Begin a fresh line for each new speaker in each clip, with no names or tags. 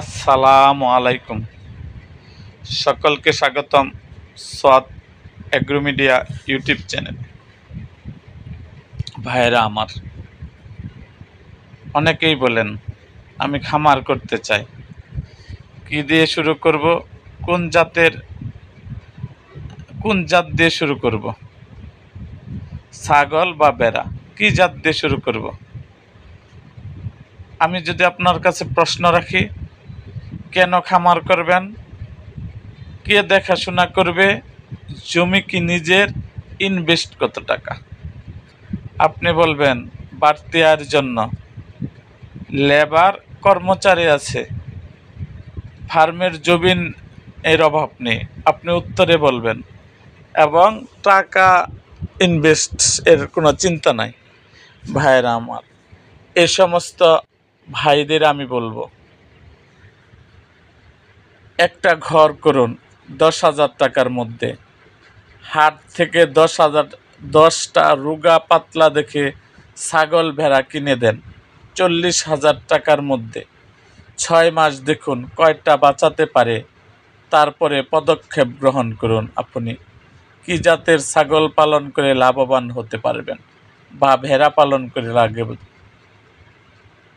আসসালামু আলাইকুম। সকলকে স্বাগতম সোয়াদ এগ্রো মিডিয়া ইউটিউব চ্যানেলে। ভাইয়েরা আমার, অনেকেই বলেন আমি খামার করতে চাই, কি দিয়ে শুরু করব, কোন জাত দিয়ে শুরু করব, ছাগল বা বেড়া, কি জাত দিয়ে শুরু করব? আমি যদি আপনার কাছে প্রশ্ন রাখি, কেন খামার করবেন, কে দেখাশোনা করবে, জমি কি নিজের, ইনভেস্ট কত টাকা? আপনি বলবেন বাড়তি আয়ের জন্য, লেবার কর্মচারী আছে, ফার্মের জমিন এর অভাব নেই, আপনি উত্তরে বলবেন, এবং টাকা ইনভেস্ট এর কোনো চিন্তা নাই। ভাইয়েরা আমার, এ সমস্ত ভাইদের আমি বলবো, একটা ঘর করুন 10,000 টাকার মধ্যে, হাট থেকে 10টা রুগা পাতলা দেখে ছাগল ভেড়া কিনে দেন 40,000 টাকার মধ্যে। 6 মাস দেখুন কয়টা বাঁচাতে পারে, তারপরে পদক্ষেপ গ্রহণ করুন। আপনি কি জাতের ছাগল পালন করে লাভবান হতে পারবেন বা ভেড়া পালন করে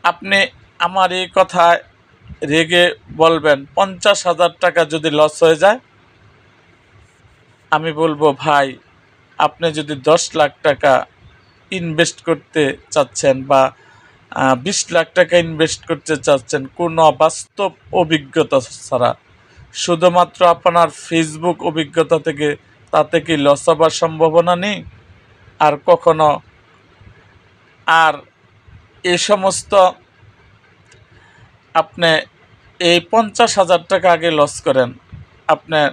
আপনি আমার এই কথায় রেগে বলবেন 50,000 টাকা যদি লস হয়ে যায়, আমি বলবো ভাই, আপনি যদি 10 লাখ টাকা ইনভেস্ট করতে চাচ্ছেন বা 20 লাখ টাকা ইনভেস্ট করতে চাচ্ছেন কোনো বাস্তব অভিজ্ঞতা ছাড়া, শুধুমাত্র আপনার ফেসবুক অভিজ্ঞতা থেকে, তাতে কি লস হবার সম্ভাবনা নেই? আর কখনো আর এ সমস্ত আপনি এই 50,000 টাকা আগে লস করেন, আপনার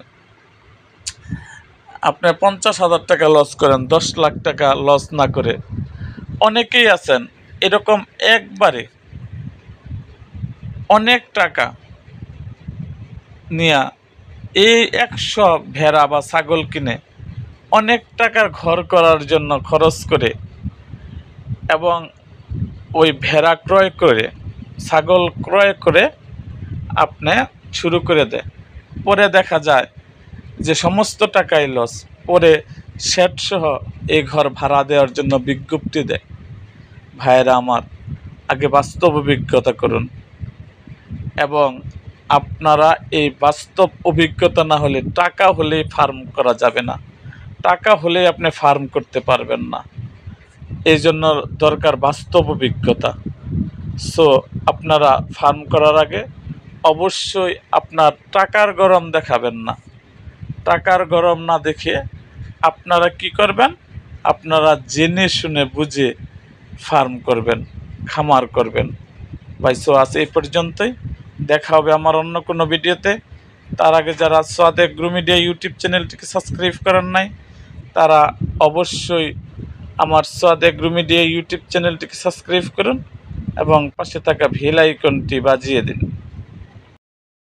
50,000 টাকা লস করেন, 10 লাখ টাকা লস না করে। অনেকেই আছেন এরকম, একবারে অনেক টাকা নিয়ে এই 100 ভেড়া বা ছাগল কিনে অনেক টাকার ঘর করার জন্য খরচ করে, এবং ওই ভেড়া ক্রয় করে, ছাগল ক্রয় করে আপনি শুরু করে দেয়, পরে দেখা যায় যে সমস্ত টাকাই লস। পরে শেডসহ এই ঘর ভাড়া দেওয়ার জন্য বিজ্ঞপ্তি দেয়। ভাইয়েরা আমার, আগে বাস্তব অভিজ্ঞতা করুন, এবং আপনারা এই বাস্তব অভিজ্ঞতা না হলে, টাকা হলেই ফার্ম করা যাবে না, টাকা হলেই আপনি ফার্ম করতে পারবেন না। এই জন্য দরকার বাস্তব অভিজ্ঞতা। সো আপনারা ফার্ম করার আগে অবশ্যই আপনার টাকার গরম দেখাবেন না। টাকার গরম না দেখিয়ে আপনারা কি করবেন, আপনারা জেনে শুনে বুঝে ফার্ম করবেন, খামার করবেন। ভাই, সো আজ এই পর্যন্তই, দেখা হবে আমার অন্য কোনো ভিডিওতে। তার আগে যারা সোয়াদ এগ্রো মিডিয়া ইউটিউব চ্যানেলটিকে সাবস্ক্রাইব করেন নাই, তারা অবশ্যই আমার সোয়াদ এগ্রো মিডিয়া ইউটিউব চ্যানেলটিকে সাবস্ক্রাইব করুন এবং পাশে থাকা বেল আইকনটি বাজিয়ে দিন।